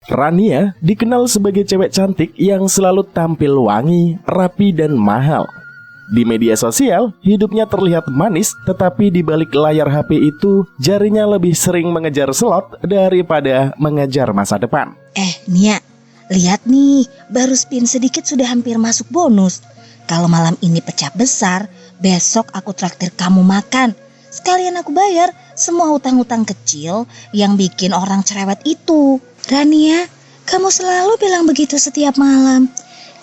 Rania dikenal sebagai cewek cantik yang selalu tampil wangi, rapi, dan mahal. Di media sosial, hidupnya terlihat manis, tetapi di balik layar HP itu, jarinya lebih sering mengejar slot daripada mengejar masa depan. Nia, lihat nih, baru spin sedikit sudah hampir masuk bonus. Kalau malam ini pecah besar, besok aku traktir kamu makan. Sekalian aku bayar semua hutang-hutang kecil yang bikin orang cerewet itu. Rania, kamu selalu bilang begitu setiap malam.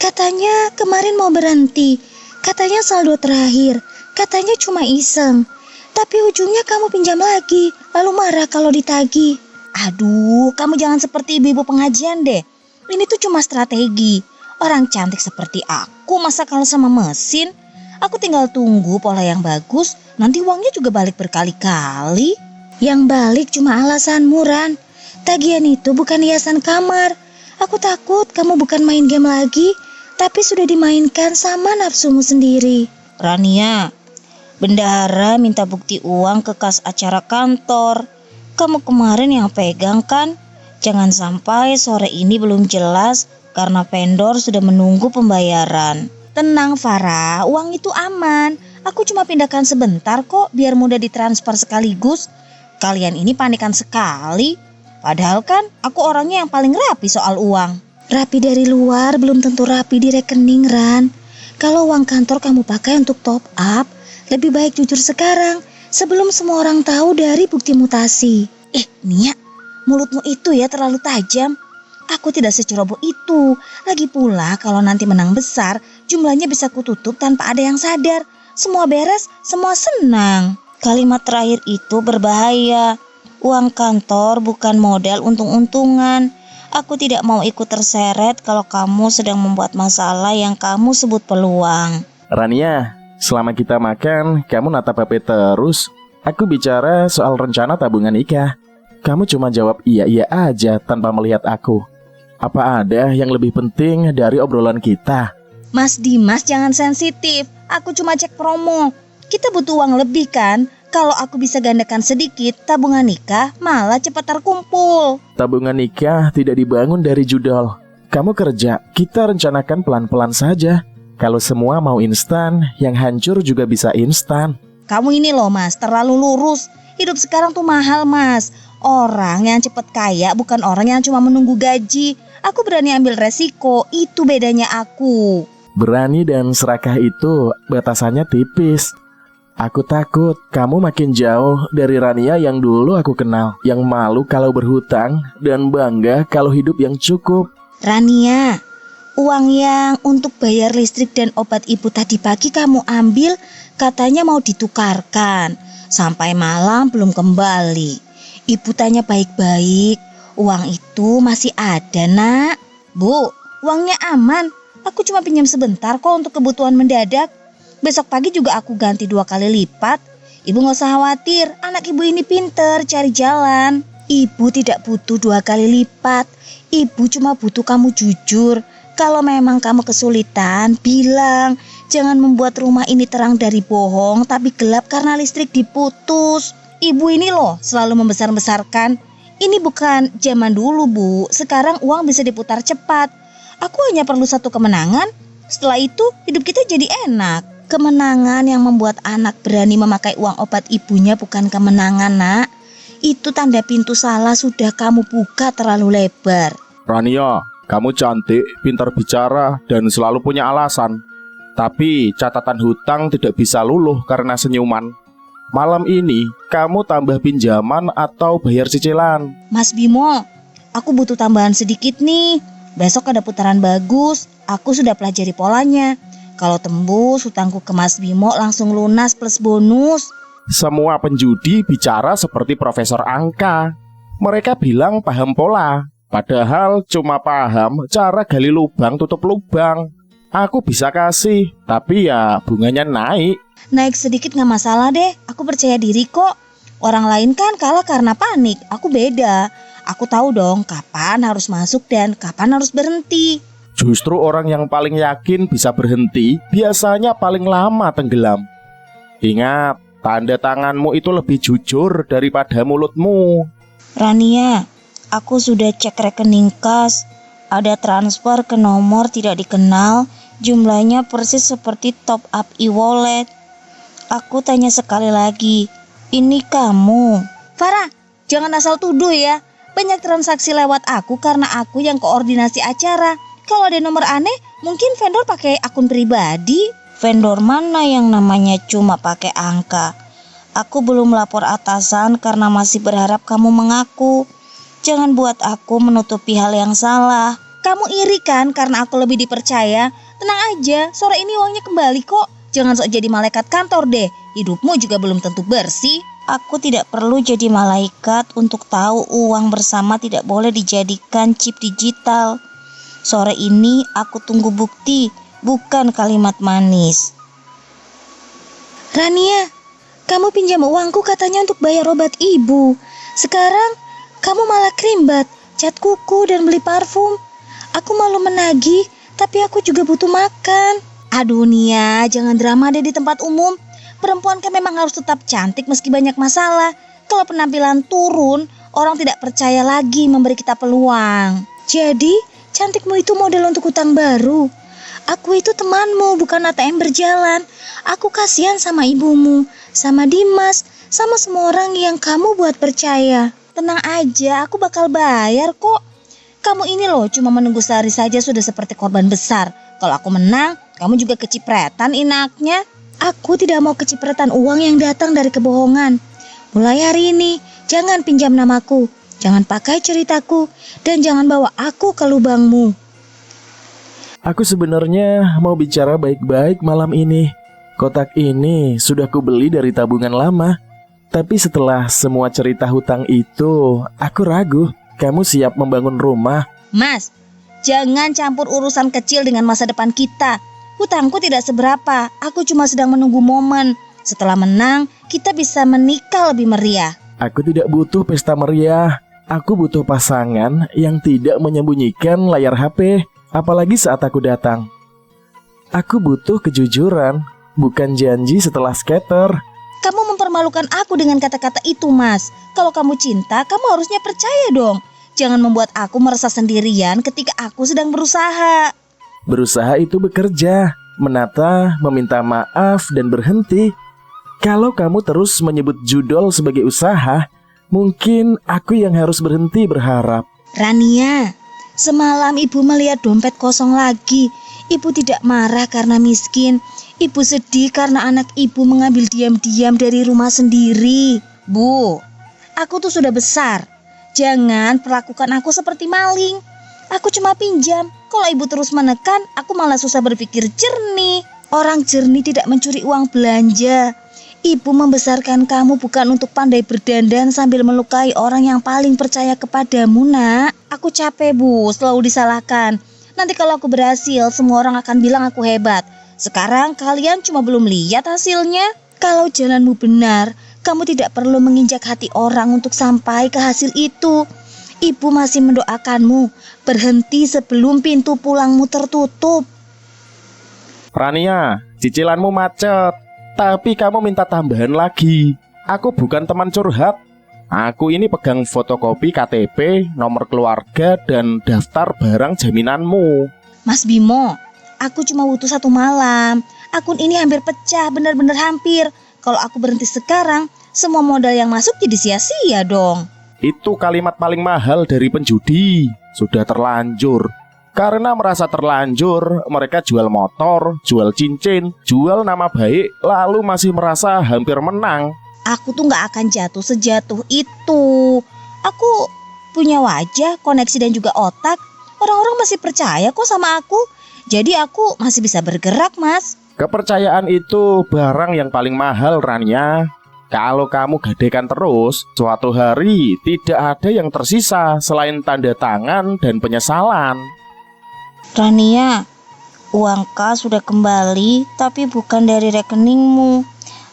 Katanya kemarin mau berhenti. Katanya saldo terakhir, katanya cuma iseng. Tapi ujungnya kamu pinjam lagi, lalu marah kalau ditagih. Aduh, kamu jangan seperti ibu-ibu pengajian deh. Ini tuh cuma strategi. Orang cantik seperti aku masa kalah sama mesin. Aku tinggal tunggu pola yang bagus, nanti uangnya juga balik berkali-kali. Yang balik cuma alasan Ran. Tagihan itu bukan hiasan kamar. Aku takut kamu bukan main game lagi, tapi sudah dimainkan sama nafsumu sendiri. Rania, bendahara minta bukti uang ke kas acara kantor. Kamu kemarin yang pegang kan? Jangan sampai sore ini belum jelas karena vendor sudah menunggu pembayaran. Tenang Farah, uang itu aman. Aku cuma pindahkan sebentar kok biar mudah ditransfer sekaligus. Kalian ini panikan sekali. Padahal kan aku orangnya yang paling rapi soal uang. Rapi dari luar belum tentu rapi di rekening, Ran. Kalau uang kantor kamu pakai untuk top up, lebih baik jujur sekarang sebelum semua orang tahu dari bukti mutasi. Nia, mulutmu itu ya terlalu tajam. Aku tidak seceroboh itu. Lagi pula kalau nanti menang besar, jumlahnya bisa kututup tanpa ada yang sadar. Semua beres, semua senang. Kalimat terakhir itu berbahaya. Uang kantor bukan modal untung-untungan. Aku tidak mau ikut terseret kalau kamu sedang membuat masalah yang kamu sebut peluang. Rania, selama kita makan, kamu natap HP terus. Aku bicara soal rencana tabungan nikah. Kamu cuma jawab iya-iya aja tanpa melihat aku. Apa ada yang lebih penting dari obrolan kita? Mas Dimas jangan sensitif. Aku cuma cek promo. Kita butuh uang lebih kan? Kalau aku bisa gandakan sedikit, tabungan nikah malah cepat terkumpul. Tabungan nikah tidak dibangun dari judul. Kamu kerja, kita rencanakan pelan-pelan saja. Kalau semua mau instan, yang hancur juga bisa instan. Kamu ini loh Mas, terlalu lurus. Hidup sekarang tuh mahal Mas. Orang yang cepat kaya bukan orang yang cuma menunggu gaji. Aku berani ambil resiko, itu bedanya aku. Berani dan serakah itu batasannya tipis. Aku takut kamu makin jauh dari Rania yang dulu aku kenal, yang malu kalau berhutang dan bangga kalau hidup yang cukup. Rania, uang yang untuk bayar listrik dan obat ibu tadi pagi kamu ambil, katanya mau ditukarkan. Sampai malam belum kembali. Ibu tanya baik-baik, uang itu masih ada nak? Bu, uangnya aman. Aku cuma pinjam sebentar kok untuk kebutuhan mendadak. Besok pagi juga aku ganti 2 kali lipat. Ibu gak usah khawatir, anak ibu ini pinter cari jalan. Ibu tidak butuh 2 kali lipat. Ibu cuma butuh kamu jujur. Kalau memang kamu kesulitan, bilang. Jangan membuat rumah ini terang dari bohong tapi gelap karena listrik diputus. Ibu ini loh selalu membesar-besarkan. Ini bukan zaman dulu Bu. Sekarang uang bisa diputar cepat. Aku hanya perlu satu kemenangan. Setelah itu hidup kita jadi enak. Kemenangan yang membuat anak berani memakai uang obat ibunya bukan kemenangan nak. Itu tanda pintu salah sudah kamu buka terlalu lebar. Rania, kamu cantik, pintar bicara, dan selalu punya alasan. Tapi catatan hutang tidak bisa luluh karena senyuman. Malam ini kamu tambah pinjaman atau bayar cicilan? Mas Bimo, aku butuh tambahan sedikit nih. Besok ada putaran bagus. Aku sudah pelajari polanya. Kalau tembus hutangku ke Mas Bimo langsung lunas plus bonus. Semua penjudi bicara seperti Profesor Angka. Mereka bilang paham pola, padahal cuma paham cara gali lubang tutup lubang. Aku bisa kasih, tapi ya bunganya naik. Naik sedikit gak masalah deh, aku percaya diri kok. Orang lain kan kalah karena panik, aku beda. Aku tahu dong kapan harus masuk dan kapan harus berhenti. Justru orang yang paling yakin bisa berhenti biasanya paling lama tenggelam. Ingat, tanda tanganmu itu lebih jujur daripada mulutmu. Rania, Aku sudah cek rekening kas. Ada transfer ke nomor tidak dikenal. Jumlahnya persis seperti top up e-wallet. Aku tanya sekali lagi, ini kamu? Farah, jangan asal tuduh ya. Banyak transaksi lewat aku karena aku yang koordinasi acara. Kalau ada nomor aneh, mungkin vendor pakai akun pribadi. Vendor mana yang namanya cuma pakai angka? Aku belum lapor atasan karena masih berharap kamu mengaku. Jangan buat aku menutupi hal yang salah. Kamu iri kan karena aku lebih dipercaya? Tenang aja, sore ini uangnya kembali kok. Jangan sok jadi malaikat kantor deh. Hidupmu juga belum tentu bersih. Aku tidak perlu jadi malaikat untuk tahu uang bersama tidak boleh dijadikan chip digital. Sore ini aku tunggu bukti, bukan kalimat manis. Rania, kamu pinjam uangku katanya untuk bayar obat ibu. Sekarang kamu malah krimbat, cat kuku dan beli parfum. Aku malu menagih, tapi aku juga butuh makan. Aduh Nia, jangan drama deh di tempat umum. Perempuan kan memang harus tetap cantik meski banyak masalah. Kalau penampilan turun, orang tidak percaya lagi memberi kita peluang. Jadi, cantikmu itu model untuk hutang baru. Aku itu temanmu, bukan ATM berjalan. Aku kasihan sama ibumu, sama Dimas, sama semua orang yang kamu buat percaya. Tenang aja, aku bakal bayar kok. Kamu ini loh cuma menunggu sehari saja sudah seperti korban besar. Kalau aku menang, kamu juga kecipretan inaknya. Aku tidak mau kecipratan uang yang datang dari kebohongan. Mulai hari ini, jangan pinjam namaku, jangan pakai ceritaku, dan jangan bawa aku ke lubangmu. Aku sebenarnya mau bicara baik-baik malam ini. Kotak ini sudah kubeli dari tabungan lama. Tapi setelah semua cerita hutang itu, aku ragu kamu siap membangun rumah. Mas, jangan campur urusan kecil dengan masa depan kita. Hutangku tidak seberapa, aku cuma sedang menunggu momen. Setelah menang, kita bisa menikah lebih meriah. Aku tidak butuh pesta meriah. Aku butuh pasangan yang tidak menyembunyikan layar HP, apalagi saat aku datang. Aku butuh kejujuran, bukan janji setelah skater. Kamu mempermalukan aku dengan kata-kata itu, Mas. Kalau kamu cinta, kamu harusnya percaya dong. Jangan membuat aku merasa sendirian ketika aku sedang berusaha. Berusaha itu bekerja, menata, meminta maaf, dan berhenti. Kalau kamu terus menyebut judol sebagai usaha, mungkin aku yang harus berhenti berharap. Rania, semalam ibu melihat dompet kosong lagi. Ibu tidak marah karena miskin. Ibu sedih karena anak ibu mengambil diam-diam dari rumah sendiri. Bu, aku tuh sudah besar. Jangan perlakukan aku seperti maling. Aku cuma pinjam. Kalau ibu terus menekan, aku malah susah berpikir jernih. Orang jernih tidak mencuri uang belanja. Ibu membesarkan kamu bukan untuk pandai berdandan sambil melukai orang yang paling percaya kepadamu, nak. Aku capek, Bu, selalu disalahkan. Nanti kalau aku berhasil, semua orang akan bilang aku hebat. Sekarang kalian cuma belum lihat hasilnya. Kalau jalanmu benar, kamu tidak perlu menginjak hati orang untuk sampai ke hasil itu. Ibu masih mendoakanmu. Berhenti sebelum pintu pulangmu tertutup. Rania, cicilanmu macet, tapi kamu minta tambahan lagi. Aku bukan teman curhat. Aku ini pegang fotokopi KTP, nomor keluarga, dan daftar barang jaminanmu. Mas Bimo, aku cuma butuh 1 malam. Akun ini hampir pecah, benar-benar hampir. Kalau aku berhenti sekarang, semua modal yang masuk jadi sia-sia dong. Itu kalimat paling mahal dari penjudi. Sudah terlanjur. Karena merasa terlanjur, mereka jual motor, jual cincin, jual nama baik, lalu masih merasa hampir menang. Aku tuh gak akan jatuh sejatuh itu. Aku punya wajah, koneksi dan juga otak. Orang-orang masih percaya kok sama aku. Jadi aku masih bisa bergerak, Mas. Kepercayaan itu barang yang paling mahal, Rania. Kalau kamu gadekan terus, suatu hari tidak ada yang tersisa selain tanda tangan dan penyesalan. Rania, uang kas sudah kembali, tapi bukan dari rekeningmu.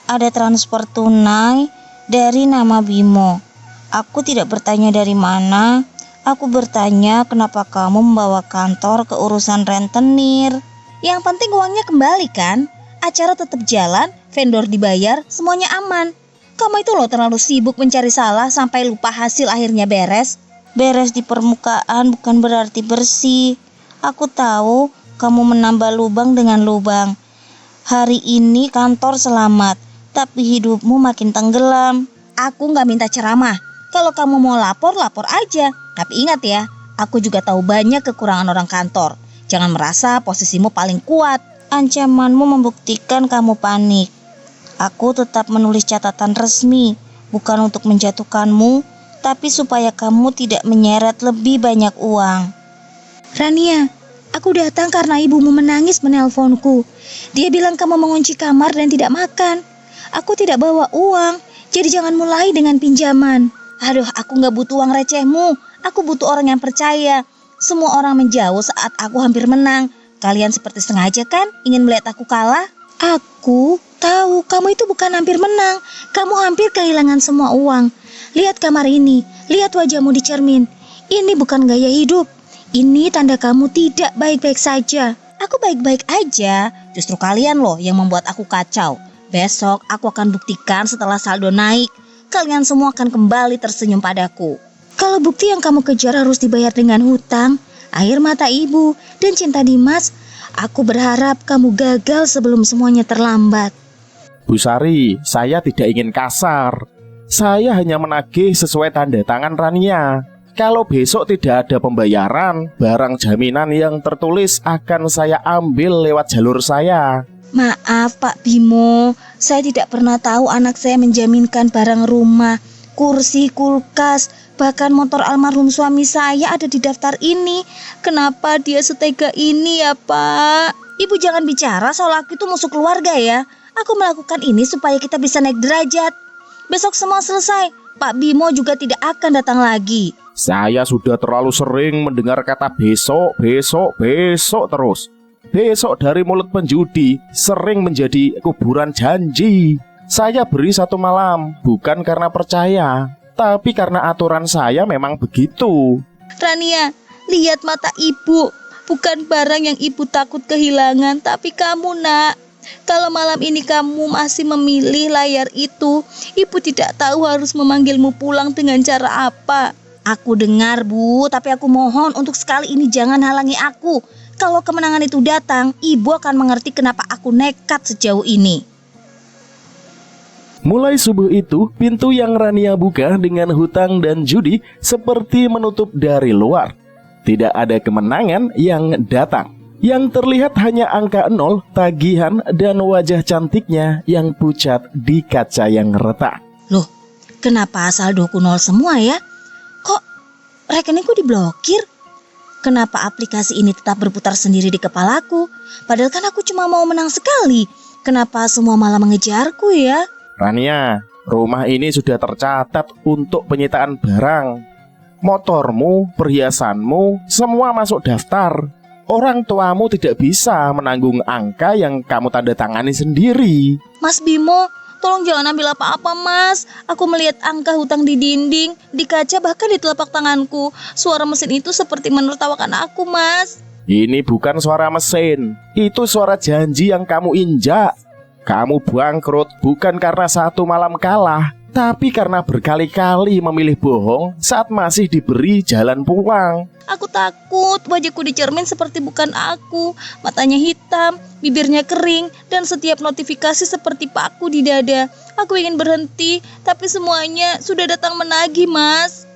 Ada transfer tunai dari nama Bimo. Aku tidak bertanya dari mana. Aku bertanya kenapa kamu membawa kantor ke urusan rentenir. Yang penting uangnya kembali kan? Acara tetap jalan, vendor dibayar, semuanya aman. Kamu itu loh terlalu sibuk mencari salah sampai lupa hasil akhirnya beres. Beres di permukaan bukan berarti bersih. Aku tahu kamu menambah lubang dengan lubang. Hari ini kantor selamat, tapi hidupmu makin tenggelam. Aku gak minta ceramah. Kalau kamu mau lapor, lapor aja. Tapi ingat ya, aku juga tahu banyak kekurangan orang kantor. Jangan merasa posisimu paling kuat. Ancamanmu membuktikan kamu panik. Aku tetap menulis catatan resmi, bukan untuk menjatuhkanmu, tapi supaya kamu tidak menyeret lebih banyak uang. Rania, aku datang karena ibumu menangis menelponku. Dia bilang kamu mengunci kamar dan tidak makan. Aku tidak bawa uang, jadi jangan mulai dengan pinjaman. Aduh, aku gak butuh uang recehmu. Aku butuh orang yang percaya. Semua orang menjauh saat aku hampir menang. Kalian seperti sengaja kan ingin melihat aku kalah? Aku tahu kamu itu bukan hampir menang. Kamu hampir kehilangan semua uang. Lihat kamar ini, lihat wajahmu di cermin. Ini bukan gaya hidup. Ini tanda kamu tidak baik-baik saja. Aku baik-baik aja. Justru kalian loh yang membuat aku kacau. Besok aku akan buktikan setelah saldo naik. Kalian semua akan kembali tersenyum padaku. Kalau bukti yang kamu kejar harus dibayar dengan hutang, air mata ibu, dan cinta Dimas, aku berharap kamu gagal sebelum semuanya terlambat. Bu Sari, saya tidak ingin kasar. Saya hanya menagih sesuai tanda tangan Rania. Kalau besok tidak ada pembayaran, barang jaminan yang tertulis akan saya ambil lewat jalur saya. Maaf Pak Bimo, saya tidak pernah tahu anak saya menjaminkan barang rumah, kursi, kulkas, bahkan motor almarhum suami saya ada di daftar ini. Kenapa dia setega ini ya Pak? Ibu jangan bicara soal aku itu musuh keluarga ya. Aku melakukan ini supaya kita bisa naik derajat. Besok semua selesai, Pak Bimo juga tidak akan datang lagi. Saya sudah terlalu sering mendengar kata besok, besok, besok terus. Besok dari mulut penjudi sering menjadi kuburan janji. Saya beri 1 malam, bukan karena percaya, tapi karena aturan saya memang begitu. Rania, lihat mata ibu. Bukan barang yang ibu takut kehilangan, tapi kamu nak. Kalau malam ini kamu masih memilih layar itu, ibu tidak tahu harus memanggilmu pulang dengan cara apa. Aku dengar Bu, tapi aku mohon untuk sekali ini jangan halangi aku. Kalau kemenangan itu datang, ibu akan mengerti kenapa aku nekat sejauh ini. Mulai subuh itu, pintu yang Rania buka dengan hutang dan judi seperti menutup dari luar. Tidak ada kemenangan yang datang. Yang terlihat hanya angka 0, tagihan, dan wajah cantiknya yang pucat di kaca yang retak. Loh, kenapa saldoku 0 semua ya? Kok rekeningku diblokir? Kenapa aplikasi ini tetap berputar sendiri di kepalaku? Padahal kan aku cuma mau menang sekali. Kenapa semua malah mengejarku ya? Rania, rumah ini sudah tercatat untuk penyitaan barang. Motormu, perhiasanmu, semua masuk daftar. Orang tuamu tidak bisa menanggung angka yang kamu tanda tangani sendiri. Mas Bimo, tolong jangan ambil apa-apa Mas. Aku melihat angka hutang di dinding, di kaca, bahkan di telapak tanganku. Suara mesin itu seperti menertawakan aku Mas. Ini bukan suara mesin, itu suara janji yang kamu injak. Kamu bangkrut bukan karena 1 malam kalah, tapi karena berkali-kali memilih bohong saat masih diberi jalan pulang. Aku takut wajahku di cermin seperti bukan aku. Matanya hitam, bibirnya kering, dan setiap notifikasi seperti paku di dada. Aku ingin berhenti, tapi semuanya sudah datang menagih Mas.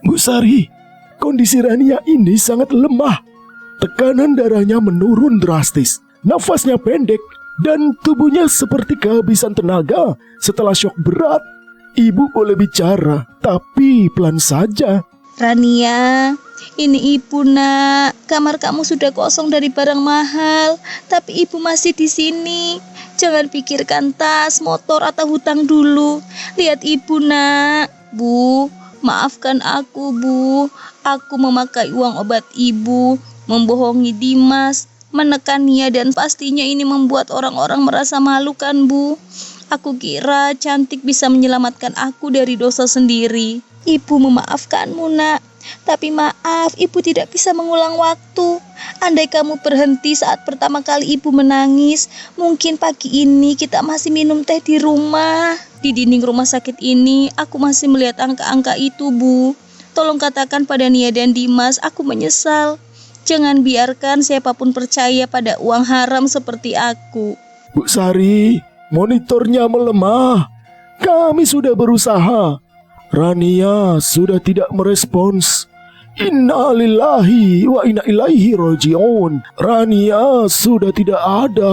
Bu Sari, kondisi Rania ini sangat lemah. Tekanan darahnya menurun drastis, nafasnya pendek, dan tubuhnya seperti kehabisan tenaga setelah syok berat. Ibu boleh bicara, tapi pelan saja. Rania, ini ibu nak. Kamar kamu sudah kosong dari barang mahal, tapi ibu masih di sini. Jangan pikirkan tas, motor, atau hutang dulu. Lihat ibu nak. Bu, maafkan aku Bu. Aku memakai uang obat ibu, membohongi Dimas, menekan Nia, dan pastinya ini membuat orang-orang merasa malu kan Bu. Aku kira Cantik bisa menyelamatkan aku dari dosa sendiri. Ibu memaafkanmu nak. Tapi maaf, ibu tidak bisa mengulang waktu. Andai kamu berhenti saat pertama kali ibu menangis, mungkin pagi ini kita masih minum teh di rumah. Di dinding rumah sakit ini, aku masih melihat angka-angka itu, Bu. Tolong katakan pada Nia dan Dimas, aku menyesal. Jangan biarkan siapapun percaya pada uang haram seperti aku. Bu Sari, monitornya melemah. Kami sudah berusaha. Rania sudah tidak merespons. Inna lillahi wa inna ilaihi raji'un. Rania sudah tidak ada.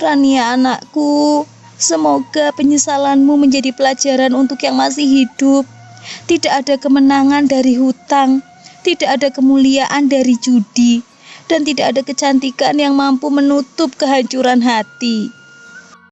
Rania anakku, semoga penyesalanmu menjadi pelajaran untuk yang masih hidup. Tidak ada kemenangan dari hutang, tidak ada kemuliaan dari judi, dan tidak ada kecantikan yang mampu menutup kehancuran hati.